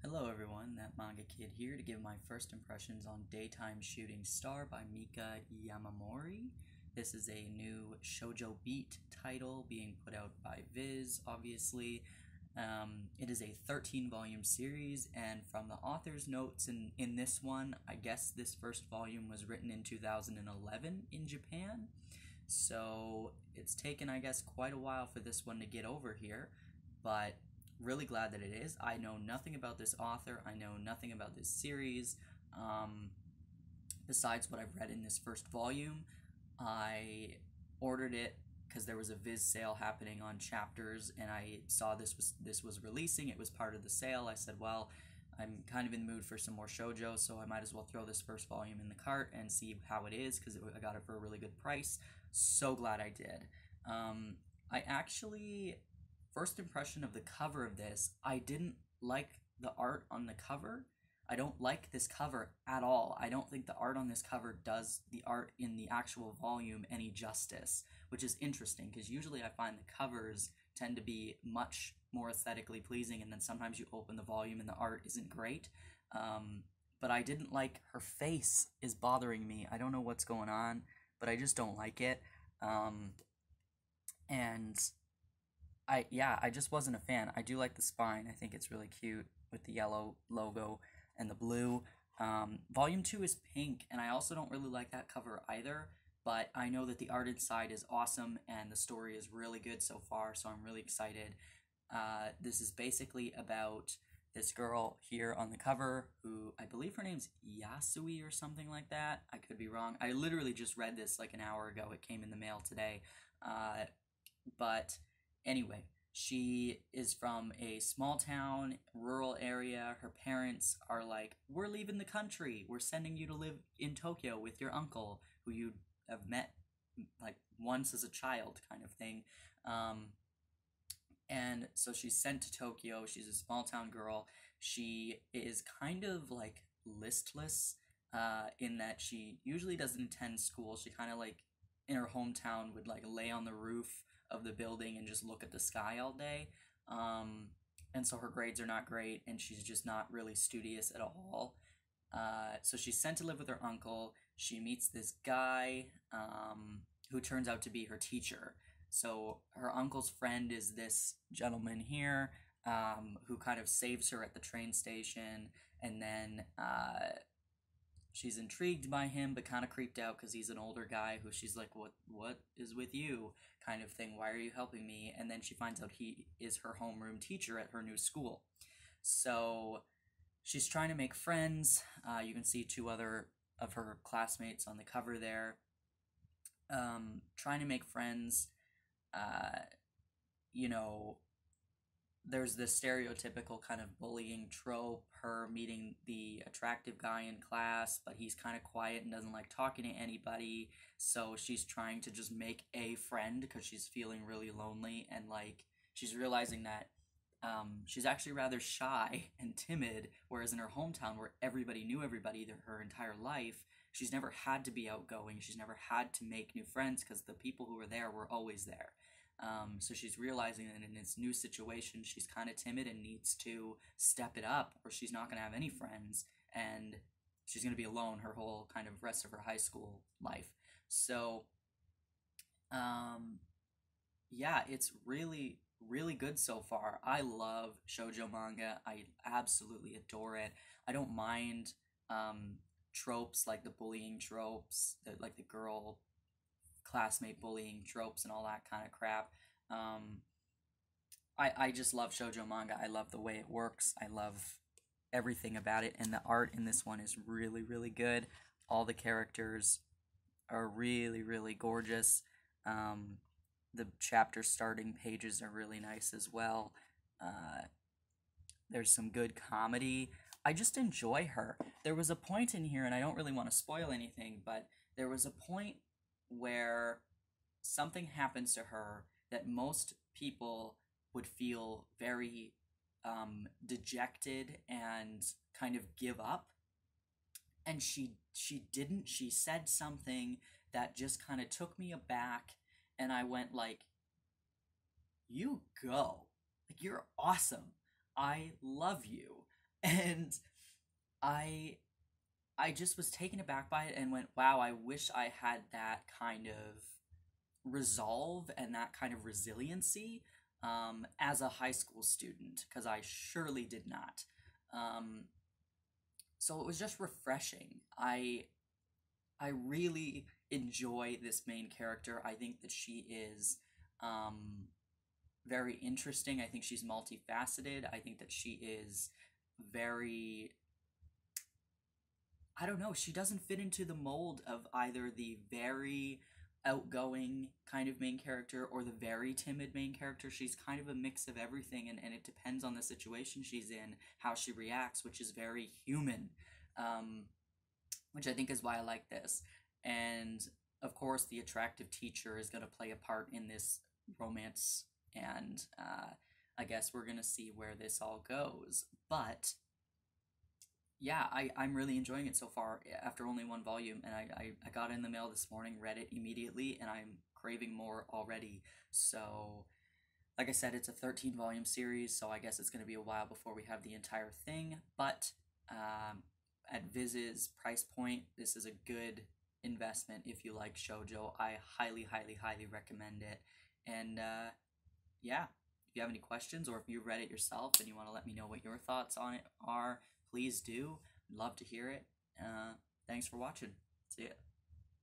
Hello everyone, that Manga Kid here to give my first impressions on Daytime Shooting Star by Mika Yamamori. This is a new shoujo beat title being put out by Viz, obviously. It is a 13-volume series, and from the author's notes in this one, I guess this first volume was written in 2011 in Japan. So it's taken, I guess, quite a while for this one to get over here, but really glad that it is. I know nothing about this author. I know nothing about this series besides what I've read in this first volume. I ordered it because there was a Viz sale happening on chapters, and I saw this was releasing. It was part of the sale. I said, well, I'm kind of in the mood for some more shoujo, so I might as well throw this first volume in the cart and see how it is, because I got it for a really good price. So glad I did. I actually, first impression of the cover of this, I didn't like the art on the cover. I don't like this cover at all. I don't think the art on this cover does the art in the actual volume any justice, which is interesting because usually I find the covers tend to be much more aesthetically pleasing, and then sometimes you open the volume and the art isn't great. But I didn't like her face is bothering me. I don't know what's going on, but I just don't like it. And I just wasn't a fan. I do like the spine. I think it's really cute with the yellow logo and the blue. Volume 2 is pink, and I also don't really like that cover either, but I know that the art inside is awesome, and the story is really good so far, so I'm really excited. This is basically about this girl here on the cover, who I believe her name's Yasui or something like that. I could be wrong. I literally just read this like an hour ago. It came in the mail today. But anyway, she is from a small town, rural area. Her parents are like, we're leaving the country. We're sending you to live in Tokyo with your uncle, who you have met like once as a child kind of thing. And so she's sent to Tokyo. She's a small town girl. She is kind of like listless in that she usually doesn't attend school. She kind of like in her hometown would like lay on the roof of the building and just look at the sky all day. And so her grades are not great, and she's just not really studious at all. So she's sent to live with her uncle. She meets this guy who turns out to be her teacher. So her uncle's friend is this gentleman here who kind of saves her at the train station, and then she's intrigued by him, but kind of creeped out because he's an older guy who she's like, what is with you, kind of thing. Why are you helping me? And then she finds out he is her homeroom teacher at her new school. So she's trying to make friends. You can see two other of her classmates on the cover there. Trying to make friends. You know, there's this stereotypical kind of bullying trope, her meeting the attractive guy in class, but he's kind of quiet and doesn't like talking to anybody, so she's trying to just make a friend because she's feeling really lonely, and like she's realizing that she's actually rather shy and timid, whereas in her hometown where everybody knew everybody her entire life, she's never had to be outgoing, she's never had to make new friends because the people who were there were always there. So she's realizing that in this new situation, she's kind of timid and needs to step it up, or she's not going to have any friends, and she's going to be alone her whole kind of rest of her high school life. So, yeah, it's really, really good so far. I love shoujo manga. I absolutely adore it. I don't mind tropes like the bullying tropes, like the girl classmate bullying tropes and all that kind of crap. I just love shoujo manga. I love the way it works. I love everything about it, and the art in this one is really, really good. All the characters are really, really gorgeous. The chapter starting pages are really nice as well. There's some good comedy. I just enjoy her. There was a point in here, and I don't really want to spoil anything, but there was a point where something happens to her that most people would feel very dejected and kind of give up, and she didn't. She said something that just kind of took me aback, and I went like, you go, like, you're awesome, I love you. And I I just was taken aback by it and went, wow, I wish I had that kind of resolve and that kind of resiliency as a high school student, because I surely did not. Um, so it was just refreshing. I really enjoy this main character. I think that she is um, very interesting. I think she's multifaceted. I think that she is very, I don't know, she doesn't fit into the mold of either the very outgoing kind of main character or the very timid main character. She's kind of a mix of everything, and it depends on the situation she's in, how she reacts, which is very human, um, which I think is why I like this. And of course, the attractive teacher is going to play a part in this romance, and I guess we're going to see where this all goes. But yeah, I'm really enjoying it so far after only one volume, and I got it in the mail this morning, read it immediately, and I'm craving more already. So, like I said, it's a 13 volume series, so I guess it's going to be a while before we have the entire thing, but at Viz's price point, this is a good investment if you like shoujo. I highly, highly, highly recommend it. And yeah, if you have any questions or if you read it yourself and you want to let me know what your thoughts on it are, please do. I'd love to hear it. Thanks for watching. See ya.